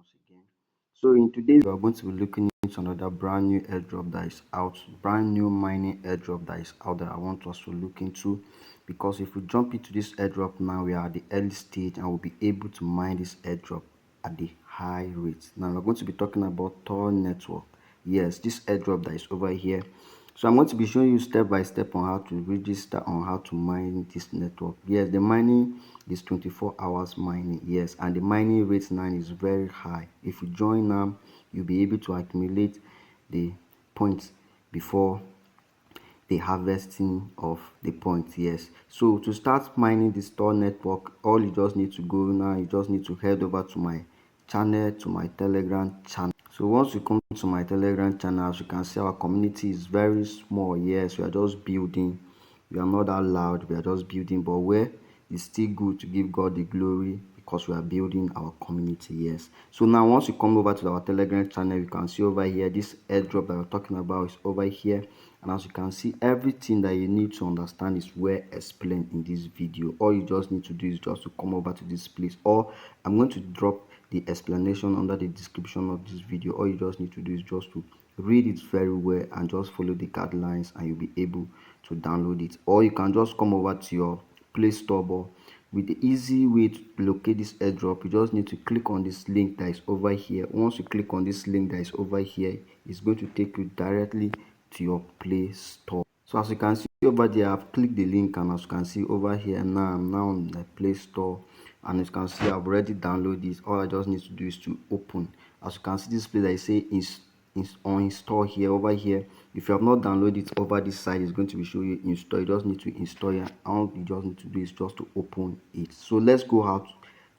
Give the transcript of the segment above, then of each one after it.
once again. So in today's we are going to be looking into another brand new airdrop that is out, brand new mining airdrop that is out that I want us to look into, because if we jump into this airdrop now, we are at the early stage and we'll be able to mine this airdrop at the high rate. Now we're going to be talking about Tor network. Yes, this airdrop that is over here. So I'm going to be showing you step by step on how to register, on how to mine this network. Yes, the mining is 24 hours mining. Yes, and the mining rate now is very high. If you join now, you'll be able to accumulate the points before the harvesting of the points. Yes, so to start mining the Tor network, all you just need to go now, you just need to head over to my channel, to my Telegram channel. So once you come to my Telegram channel, as you can see, our community is very small. Yes, we are just building. We are not that loud, we are just building, but where it's still good to give God the glory because we are building our community. Yes, so now once you come over to our Telegram channel, you can see over here this airdrop that we're talking about is over here. And as you can see, everything that you need to understand is well explained in this video. All you just need to do is just to come over to this place, or I'm going to drop the explanation under the description of this video. All you just need to do is just to read it very well and just follow the guidelines, and you'll be able to download it. Or you can just come over to your Play Store. But with the easy way to locate this airdrop, you just need to click on this link that is over here. Once you click on this link that is over here, it's going to take you directly to your Play Store. So as you can see over there, I've clicked the link, and as you can see over here now, I'm now on the Play Store, and as you can see, I've already downloaded this. All I just need to do is to open. As you can see, this place I say is on install here. Over here, if you have not downloaded it, over this side it's going to be showing you install. You just need to install it. All you just need to do is just to open it. So let's go out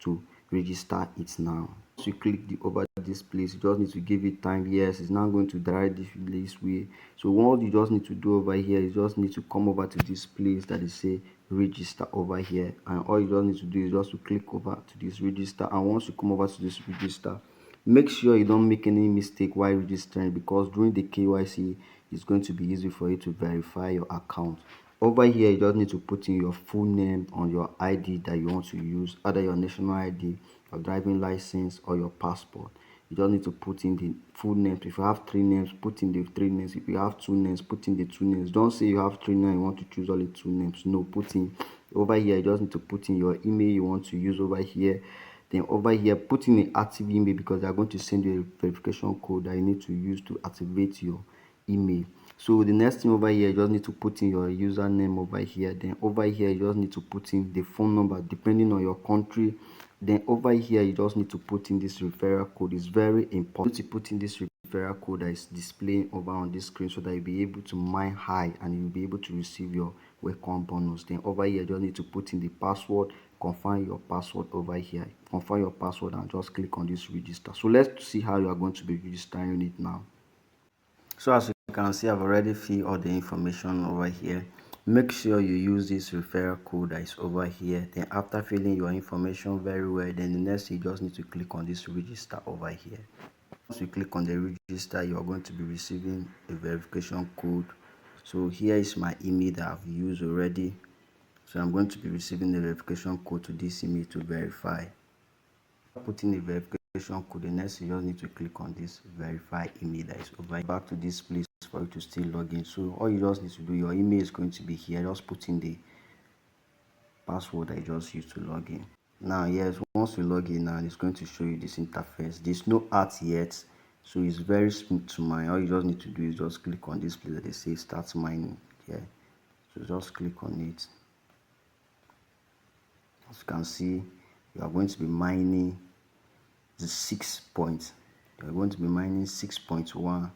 to register it now. Once you click the over this place, you just need to give it time. Yes, it's now going to direct this way. So what you just need to do over here, you just need to come over to this place that is say register over here, and all you just need to do is just to click over to this register. And once you come over to this register, make sure you don't make any mistake while registering, because during the KYC it's going to be easy for you to verify your account. Over here, you just need to put in your full name on your ID that you want to use, either your national ID, your driving license, or your passport. You just need to put in the full names. If you have 3 names, put in the 3 names. If you have 2 names, put in the 2 names. Don't say you have 3 names, you want to choose only 2 names. No, put in over here. You just need to put in your email you want to use over here. Then over here, put in an active email, because they are going to send you a verification code that you need to use to activate your email. So the next thing over here, you just need to put in your username over here. Then over here, you just need to put in the phone number depending on your country. Then over here, you just need to put in this referral code. It's very important to put in this referral code that is displaying over on this screen, so that you'll be able to mine high and you'll be able to receive your welcome bonus. Then over here, you just need to put in the password. Confirm your password over here. Confirm your password and just click on this register. So let's see how you are going to be registering it now. So as you can see, I've already filled all the information over here. Make sure you use this referral code that is over here. Then after filling your information very well, then the next you just need to click on this register over here. Once you click on the register, you are going to be receiving a verification code. So here is my email that I've used already. So I'm going to be receiving the verification code to this email to verify. Putting the verification code, the next you just need to click on this verify email that is over. Back to this place for you to still log in. So all you just need to do, your email is going to be here. Just put in the password I just used to log in. Now yes, once you log in now, it's going to show you this interface. There's no art yet, so it's very smooth to mine. All you just need to do is just click on this place that they say start mining here. So just click on it. As you can see, you are going to be mining the 6 points. You're going to be mining 6.1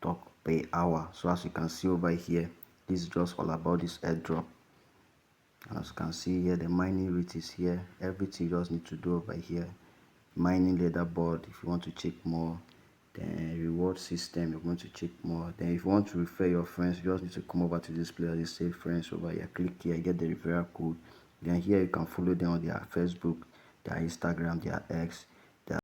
talk per hour. So as you can see over here, this is just all about this airdrop. And as you can see here, the mining rate is here. Everything you just need to do over here. Mining leaderboard, if you want to check more. Then reward system, you're going to check more. Then if you want to refer your friends, you just need to come over to this place. They say friends over here. Click here, get the referral code. Then here you can follow them on their Facebook, their Instagram, their X.